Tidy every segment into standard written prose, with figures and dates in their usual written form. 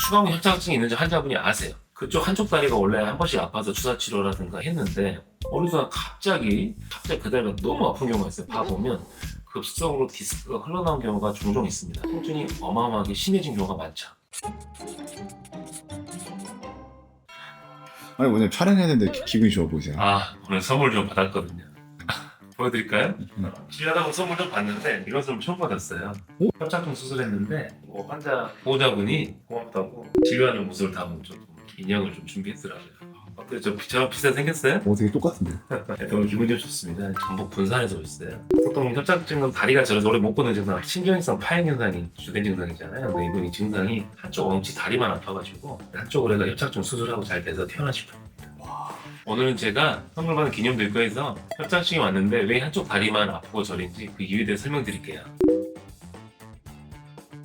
추가로 협착증이 있는지 환자분이 아세요. 그쪽 한쪽 다리가 원래 한 번씩 아파서 주사 치료라든가 했는데 어느 순간 갑자기 그 다리가 너무 아픈 경우가 있어요. 봐보면 급성으로 디스크가 흘러나온 경우가 종종 있습니다. 통증이 어마어마하게 심해진 경우가 많죠. 아니 오늘 촬영했는데 기분이 좋아 보이세요. 오늘 선물 좀 받았거든요. 보여드릴까요? 치료하다가 선물 좀 받는데 이런 선물 처음 받았어요. 협착증 수술했는데 환자 보호자분이 고맙다고 진료하는 모습을 담은 좀 인형을 좀 준비했더라고요. 어때요? 저랑 비슷하게 생겼어요? 되게 똑같은데. 너무 기분이 좀 좋습니다. 전북 분산에서 오셨어요. 보통 협착증은 다리가 저려서 오래 못 걷는 증상, 신경성 파행 현상이 주된 증상이잖아요. 근데 이분이 증상이 한쪽 엉치 다리만 아파가지고 한쪽으로 해서 협착증 수술하고 잘 돼서 태어나실 겁니다. 오늘은 제가 선물 받은 기념들과에서 협착증이 왔는데 왜 한쪽 다리만 아프고 저린지 그 이유에 대해 설명드릴게요.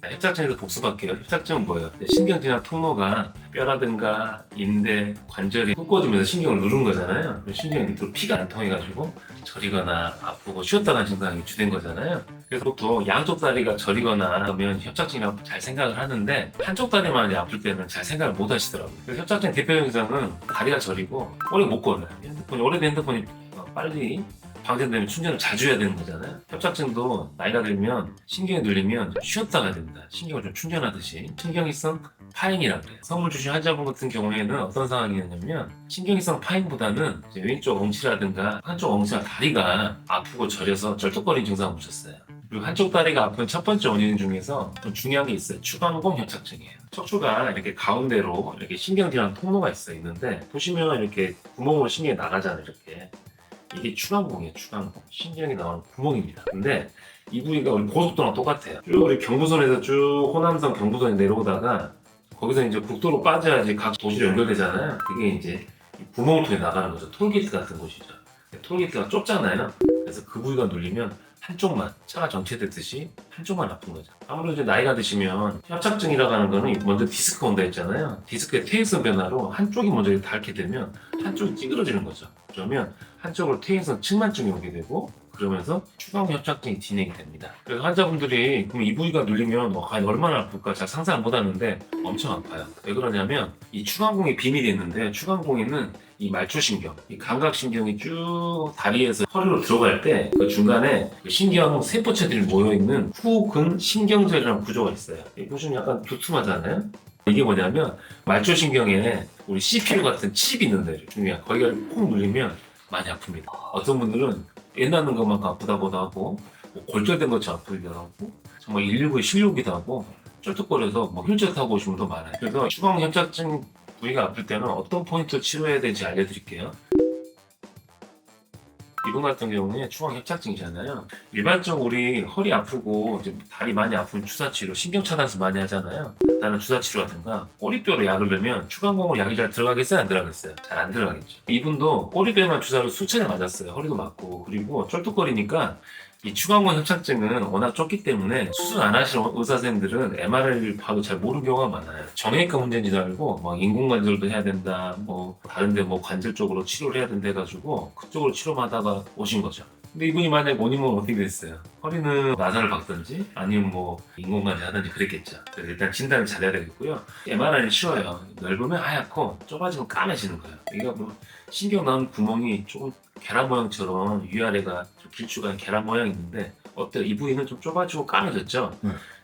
협착증에서 복습할게요. 협착증은 뭐예요? 신경질환 통로가 뼈라든가 인대, 관절이 꺾어지면서 신경을 누른 거잖아요. 신경이 밑으로 피가 안 통해가지고 저리거나 아프고 쉬었다가 증상이 주된 거잖아요. 그래서 보통 양쪽 다리가 저리거나 하면 협착증이라고 잘 생각을 하는데 한쪽 다리만 아플 때는 잘 생각을 못 하시더라고요. 그래서 협착증 대표 증상은 다리가 저리고 오래 못 걸어요. 오래된 핸드폰이 빨리 방전되면 충전을 자주 해야 되는 거잖아요. 협착증도 나이가 들면 신경이 눌리면 쉬었다가 된다. 신경을 좀 충전하듯이. 신경이성 파행이라고 그래요. 선물 주신 환자분 같은 경우에는 어떤 상황이었냐면 신경이성 파행보다는 이제 왼쪽 엉치라든가 한쪽 엉치나 다리가 아프고 저려서 쩔뚝거리는 증상을 보셨어요. 그리고 한쪽 다리가 아픈 첫 번째 원인 중에서 좀 중요한 게 있어요. 추간공 협착증이에요. 척추가 이렇게 가운데로 이렇게 신경질환 통로가 있는데 보시면 이렇게 구멍으로 신경이 나가잖아요. 이렇게. 이게 추간공이에요. 추간공. 신경이 나오는 구멍입니다. 근데 이 부위가 우리 고속도랑 똑같아요. 쭉 우리 경부선에서 쭉 호남선 경부선에 내려오다가 거기서 이제 국도로 빠져야지 각 도시로 연결되잖아요. 그게 이제 구멍을 통해 나가는 거죠. 톨게이트 같은 곳이죠. 톨게이트가 좁잖아요. 그래서 그 부위가 눌리면 한쪽만 차가 정체됐듯이 한쪽만 아픈 거죠. 아무래도 이제 나이가 드시면 협착증이라고 하는 거는 먼저 디스크 온다 했잖아요. 디스크의 퇴행성 변화로 한쪽이 먼저 닳게 되면 한쪽이 찌그러지는 거죠. 그러면 한쪽으로 퇴행성 측만증이 오게 되고 그러면서 추간공 협착증이 진행이 됩니다. 그래서 환자분들이 그럼 이 부위가 눌리면 과연 얼마나 아플까 잘 상상을 못 하는데 엄청 아파요. 왜 그러냐면 이 추간공의 비밀이 있는데 추간공에는 이 말초신경, 이 감각신경이 쭉 다리에서 허리로 들어갈 때 그 중간에 그 신경 세포체들이 모여있는 후근신경절이라는 구조가 있어요. 보시면 약간 두툼하잖아요. 이게 뭐냐면 말초신경에 우리 CPU 같은 칩이 있는데 중요한 거기가 콕 눌리면 많이 아픕니다. 어떤 분들은 옛날 것만큼 아프다고도 하고 뭐 골절된 것처럼 아프기도 하고 정말 119에 실려오기도 하고 쩔뚝거려서 뭐 휠체어 타고 오신 분도 많아요. 그래서 추간공 협착증 부위가 아플 때는 어떤 포인트를 치료해야 되는지 알려드릴게요. 이분 같은 경우에 추간 협착증이잖아요. 일반적으로 우리 허리 아프고 이제 다리 많이 아픈 주사치료, 신경차단술 많이 하잖아요. 나는 주사치료라든가 꼬리뼈로 약을 넣으면 추간공으로 약이 잘 들어가겠어요? 안 들어가겠어요? 잘 안 들어가겠죠. 이분도 꼬리뼈만 주사를 수차례 맞았어요. 허리도 맞고. 그리고 쩔뚝거리니까 이 추간공 협착증은 워낙 좁기 때문에 수술 안 하시는 의사 선생님들은 MRI를 봐도 잘 모르는 경우가 많아요. 정형외과 문제인지도 알고 막 인공관절도 해야 된다, 뭐 다른데 뭐 관절 쪽으로 치료를 해야 된다 해가지고 그쪽으로 치료받다가 오신 거죠. 근데 이분이 만약에 원인은 어떻게 됐어요? 허리는 나사를 박든지 아니면 뭐 인공관절 하든지 그랬겠죠. 그래서 일단 진단을 잘해야 되겠고요. MRI는 쉬워요. 넓으면 하얗고 좁아지면 까매지는 거예요. 이게 뭐 신경 나온 구멍이 조금 계란 모양처럼 위아래가 좀 길쭉한 계란 모양이 있는데 어때요? 이 부위는 좀 좁아지고 까매졌죠?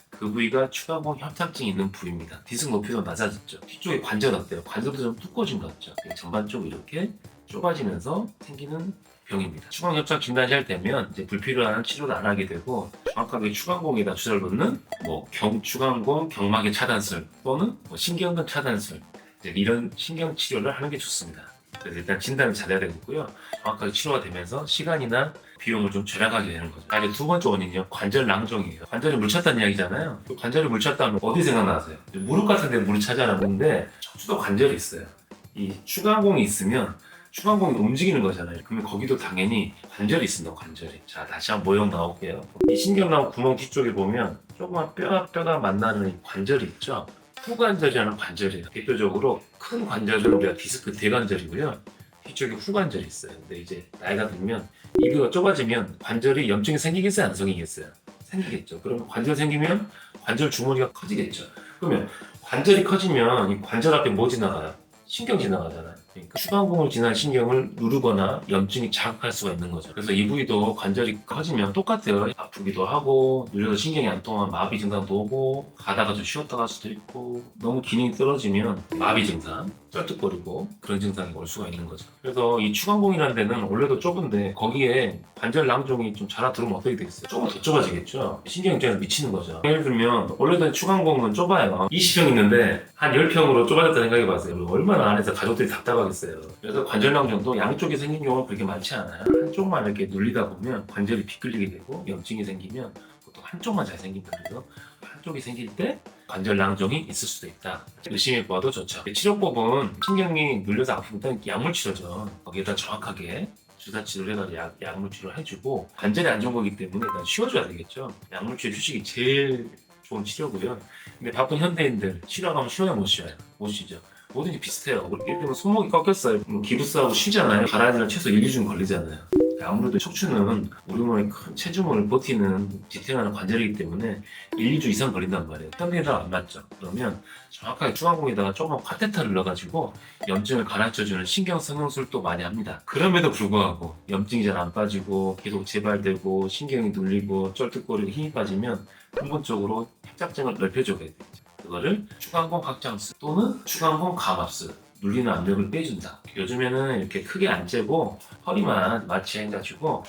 그 부위가 추간공 협착증이 있는 부위입니다. 디스크 높이도 낮아졌죠. 뒤쪽에 관절 어때요? 관절도 좀 두꺼워진 것 같죠? 전반적으로 이렇게 좁아지면서 생기는 병입니다. 추간공 협착 진단이 잘 되면 이제 불필요한 치료를 안 하게 되고 정확하게 추간공에다 주사를 놓는 뭐 추간공 경막의 차단술 또는 뭐 신경근 차단술 이런 신경 치료를 하는 게 좋습니다. 그래서 일단 진단을 잘해야 되겠고요. 정확하게 치료가 되면서 시간이나 비용을 좀 절약하게 되는 거죠. 이제 두 번째 원인이요. 관절 낭종이에요. 관절이 물 찼다는 이야기잖아요. 관절이 물 찼다면 어디 생각나세요? 무릎 같은 데 물이 차잖아요. 근데 척추도 관절이 있어요. 이 추간공이 있으면 추간공이 움직이는 거잖아요. 그러면 거기도 당연히 관절이 있습니다. 관절이. 자, 다시 한번 모형 나올게요. 이 신경 나온 구멍 뒤쪽에 보면 조그만 뼈가 만나는 이 관절이 있죠. 후관절이라는 관절이에요. 대표적으로 큰 관절은 우리가 디스크 대관절이고요. 뒤쪽에 후관절이 있어요. 근데 이제 나이가 들면 이 부위가 좁아지면 관절이 염증이 생기겠어요? 안 생기겠어요? 생기겠죠. 그러면 관절 생기면 관절 주머니가 커지겠죠. 그러면 관절이 커지면 이 관절 앞에 뭐 지나가요? 신경 지나가잖아요. 그러니까 추간공을 지난 신경을 누르거나 염증이 자극할 수가 있는 거죠. 그래서 이 부위도 관절이 커지면 똑같아요. 아프기도 하고 눌려서 신경이 안 통하면 마비 증상도 오고 가다가 좀 쉬었다 갈 수도 있고 너무 기능이 떨어지면 마비 증상, 쩔뚝거리고 그런 증상이 올 수가 있는 거죠. 그래서 이 추간공이라는 데는 원래도 좁은데 거기에 관절 낭종이 좀 자라 들어오면 어떻게 되겠어요? 조금 더 좁아지겠죠. 신경 입장에서 미치는 거죠. 예를 들면 원래도 추간공은 좁아요. 20평 있는데 한 10평으로 좁아졌다 생각해봤어요. 얼마나 안에서 가족들이 답답하겠어요. 그래서 관절 낭종도 양쪽에 생긴 경우가 그렇게 많지 않아요. 한쪽만 이렇게 눌리다 보면 관절이 비끌리게 되고 염증이 생기면 보통 한쪽만 잘 생깁니다. 그래서 한쪽이 생길 때 관절 낭종이 있을 수도 있다. 의심해 봐도 좋죠. 치료법은 신경이 눌려서 아프면 일단 약물 치료죠. 거기에다 정확하게 주사 치료를 해가지고 약물 치료를 해주고 관절이 안 좋은 거기 때문에 일단 쉬어줘야 되겠죠. 약물 치료 휴식이 제일 좋은 치료고요. 근데 바쁜 현대인들 치료하면 쉬어야 못 쉬어요. 못 쉬죠. 뭐든지 비슷해요. 예를 들면 손목이 꺾였어요. 기부스하고 쉬잖아요. 가라앉으면 최소 1, 2주 걸리잖아요. 아무래도 척추는 우리 몸의 큰 체중을 버티는 지탱하는 관절이기 때문에 1, 2주 이상 걸린단 말이에요. 현대인들 안 맞죠. 그러면 정확하게 추간공에다가 조그만 카테터를 넣어가지고 염증을 가라앉혀주는 신경성형술도 많이 합니다. 그럼에도 불구하고 염증이 잘 안 빠지고 계속 재발되고 신경이 눌리고 쩔뚝거리고 힘이 빠지면 근본적으로 협착증을 넓혀줘야 되죠. 그거를 추간공 확장술 또는 추간공 감압술 눌리는 압력을 빼준다. 요즘에는 이렇게 크게 안 째고 허리만 마취해가지고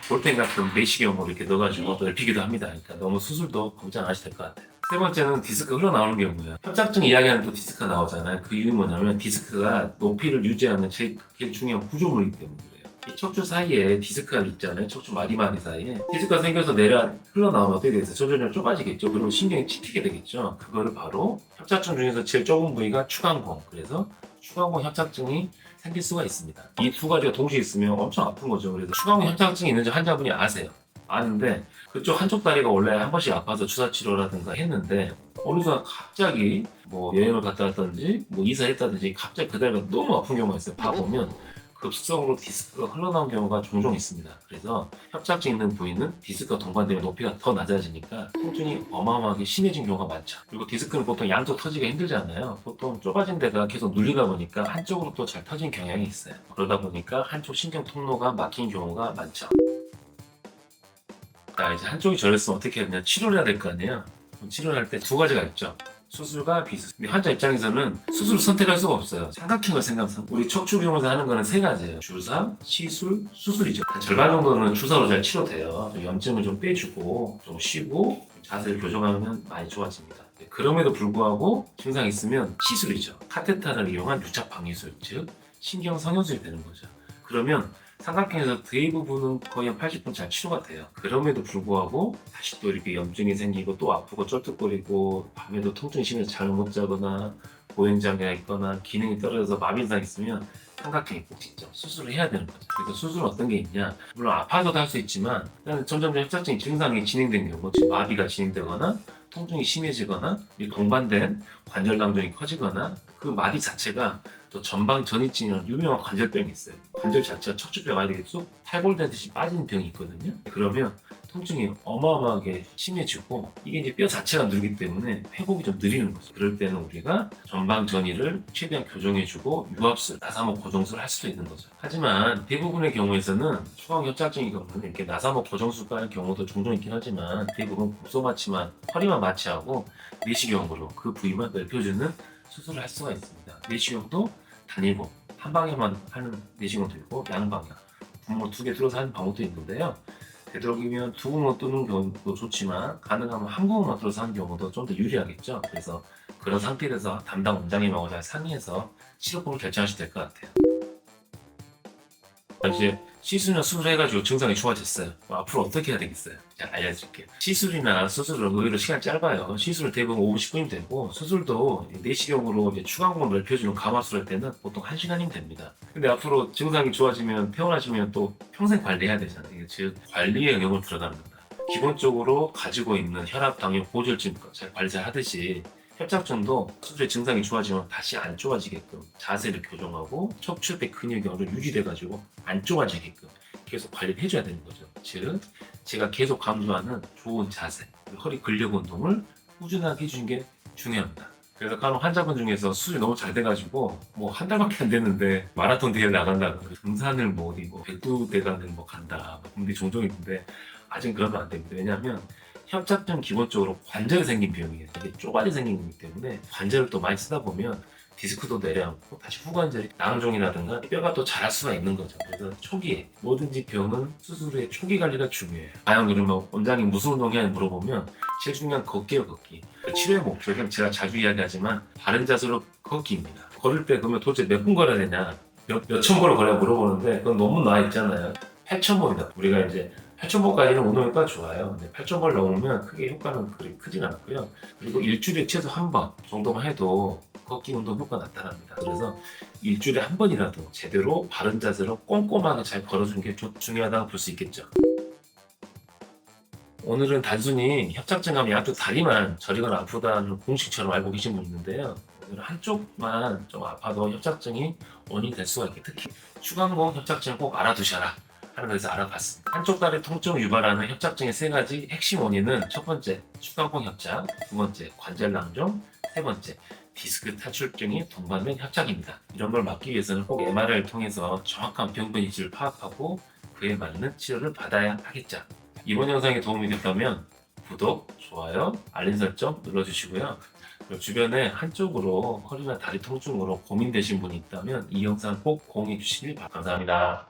볼펜 같은 내시경으로 이렇게 넣어가지고 넓히기도 합니다. 그러니까 너무 수술도 걱정 안 하셔도 될 것 같아요. 세 번째는 디스크 흘러나오는 경우예요. 협착증 이야기하는 또 디스크가 나오잖아요. 그 이유는 뭐냐면 디스크가 높이를 유지하는 제일 중요한 구조물이기 때문에 그래요. 이 척추 사이에 디스크가 있잖아요. 척추 마디마디 사이에 디스크가 생겨서 흘러나오면 어떻게 되겠어요? 저절로 좁아지겠죠. 그리고 신경이 찢히게 되겠죠. 그거를 바로 협착증 중에서 제일 좁은 부위가 추간공. 그래서 추간공 협착증이 생길 수가 있습니다. 이 두 가지가 동시에 있으면 엄청 아픈 거죠. 그래서 추간공 협착증이 있는지 환자분이 아세요. 아는데 그쪽 한쪽 다리가 원래 한 번씩 아파서 주사 치료라든가 했는데 어느 순간 갑자기 뭐 여행을 갔다 왔다든지 뭐 이사했다든지 갑자기 그 다리가 너무 아픈 경우가 있어요. 봐보면 급성으로 디스크가 흘러나온 경우가 종종 있습니다. 그래서 협착증 있는 부위는 디스크가 동반되면 높이가 더 낮아지니까 통증이 어마어마하게 심해진 경우가 많죠. 그리고 디스크는 보통 양쪽 터지기가 힘들잖아요. 보통 좁아진 데가 계속 눌리다 보니까 한쪽으로 또 잘 터진 경향이 있어요. 그러다 보니까 한쪽 신경 통로가 막힌 경우가 많죠. 자, 이제 한쪽이 저렸으면 어떻게 해야 되냐? 치료를 해야 될 거 아니에요? 치료를 할 때 두 가지가 있죠. 수술과 비수술. 근데 환자 입장에서는 수술을 선택할 수가 없어요. 삼각형을 생각해서 우리 척추병원에서 하는 거는 세 가지예요. 주사, 시술, 수술이죠. 한 절반 정도는 주사로 잘 치료돼요. 염증을 좀 빼주고 좀 쉬고 자세를 교정하면 많이 좋아집니다. 그럼에도 불구하고 증상이 있으면 시술이죠. 카테터를 이용한 유착 방해술, 즉 신경 성형술이 되는 거죠. 그러면 삼각형에서 대부분은 거의 한 80분 잘 치료가 돼요. 그럼에도 불구하고 다시 또 이렇게 염증이 생기고 또 아프고 쩔뚝거리고 밤에도 통증이 심해서 잠을 못 자거나 보행장애가 있거나 기능이 떨어져서 마비증상이 있으면 삼각형이 꼭 직접 수술을 해야 되는 거죠. 그래서 수술은 어떤 게 있냐? 물론 아파서도 할 수 있지만 점점 협착증 증상이 진행된 경우, 즉 마비가 진행되거나 통증이 심해지거나 동반된 관절 낭종이 커지거나 그 마디 자체가 또 전방 전이증이라는 유명한 관절병이 있어요. 관절 자체가 척추뼈가 이렇게 쑥 탈골되듯이 빠지는 병이 있거든요. 그러면 통증이 어마어마하게 심해지고 이게 이제 뼈 자체가 누르기 때문에 회복이 좀 느리는 거죠. 그럴 때는 우리가 전방 전이를 최대한 교정해주고 유압술, 나사목 고정술을 할 수도 있는 거죠. 하지만 대부분의 경우에서는 추간 협착증의 경우는 이렇게 나사목 고정술과 하는 경우도 종종 있긴 하지만 대부분 국소 마취만 허리만 마취하고 내시경으로 그 부위만 넓혀주는 수술을 할 수가 있습니다. 내시경도 단일고 한 방향만 하는 내시경도 있고 양방향 구멍을 두 개 뚫어서 하는 방법도 있는데요. 되도록이면 두 구멍 뚫는 경우도 좋지만 가능하면 한 구멍만 뚫어서 하는 경우도 좀 더 유리하겠죠. 그래서 그런 상태에서 담당 원장님하고 잘 상의해서 치료법을 결정하셔도 될 것 같아요. 이제 시술이나 수술을 해가지고 증상이 좋아졌어요. 앞으로 어떻게 해야 되겠어요? 제가 알려드릴게요. 시술이나 수술은 의외로 시간이 짧아요. 시술은 대부분 5분 10분이면 되고 수술도 내시경으로 추간공을 넓혀주는 감압술 할 때는 보통 1시간이면 됩니다. 근데 앞으로 증상이 좋아지면 퇴원하시면 또 평생 관리해야 되잖아요. 즉 관리에 영역을 들어가는 겁니다. 기본적으로 가지고 있는 혈압, 당뇨, 고지혈증 잘 관리 잘 하듯이 협착증도 수술의 증상이 좋아지면 다시 안 좁아지게끔 자세를 교정하고 척추뼈 근육이 어느 정도 유지돼가지고 안 좁아지게끔 계속 관리를 해줘야 되는 거죠. 즉 제가 계속 강조하는 좋은 자세, 허리 근력 운동을 꾸준하게 해주는 게 중요합니다. 그래서 간혹 환자분 중에서 수술이 너무 잘 돼가지고 뭐 한 달밖에 안 됐는데 마라톤 대회를 나간다고 등산을 뭐 어디 뭐 백두대간을 뭐 간다 그런 게 종종 있는데 아직 그러면 안 됩니다. 왜냐하면 협착증 기본적으로 관절에 생긴 병이에요. 이게 쪼가리 생긴 거기 때문에 관절을 또 많이 쓰다 보면 디스크도 내려앉고 다시 후관절이 낭종이라든가 뼈가 또 자랄 수가 있는 거죠. 그래서 초기에 뭐든지 병은 수술 후에 초기 관리가 중요해요. 과연 그러면 원장님 무슨 운동이냐 물어보면 제일 중요한 걷기예요, 걷기. 그 치료의 목적은 제가 자주 이야기하지만 바른 자세로 걷기입니다. 걸을 때 그러면 도대체 몇 분 걸어야 되냐? 몇천 보를 걸어야 물어보는데 그건 너무 나와 있잖아요. 8,000보입니다. 우리가 이제 8,000보까지는 운동 효과가 좋아요. 근데 8,000보를 넘으면 크게 효과는 그리 크진 않고요. 그리고 일주일에 최소 한 번 정도만 해도 걷기 운동 효과가 나타납니다. 그래서 일주일에 한 번이라도 제대로 바른 자세로 꼼꼼하게 잘 걸어주는 게 중요하다고 볼 수 있겠죠. 오늘은 단순히 협착증하면 양쪽 다리만 저리거나 아프다는 공식처럼 알고 계신 분 있는데요. 오늘 한쪽만 좀 아파도 협착증이 원인이 될 수가 있게 특히 추간공 협착증 꼭 알아두셔라 하는 데서 알아봤습니다. 한쪽 다리 통증을 유발하는 협착증의 세 가지 핵심 원인은 첫 번째 추간공 협착, 두 번째 관절 낭종, 세 번째 디스크 탈출증이 동반된 협착입니다. 이런 걸 막기 위해서는 꼭 MRI를 통해서 정확한 병변 위치를 파악하고 그에 맞는 치료를 받아야 하겠죠. 이번 영상이 도움이 됐다면 구독, 좋아요, 알림 설정 눌러주시고요. 그리고 주변에 한쪽으로 허리나 다리 통증으로 고민되신 분이 있다면 이 영상 꼭 공유해 주시길 바랍니다. 감사합니다.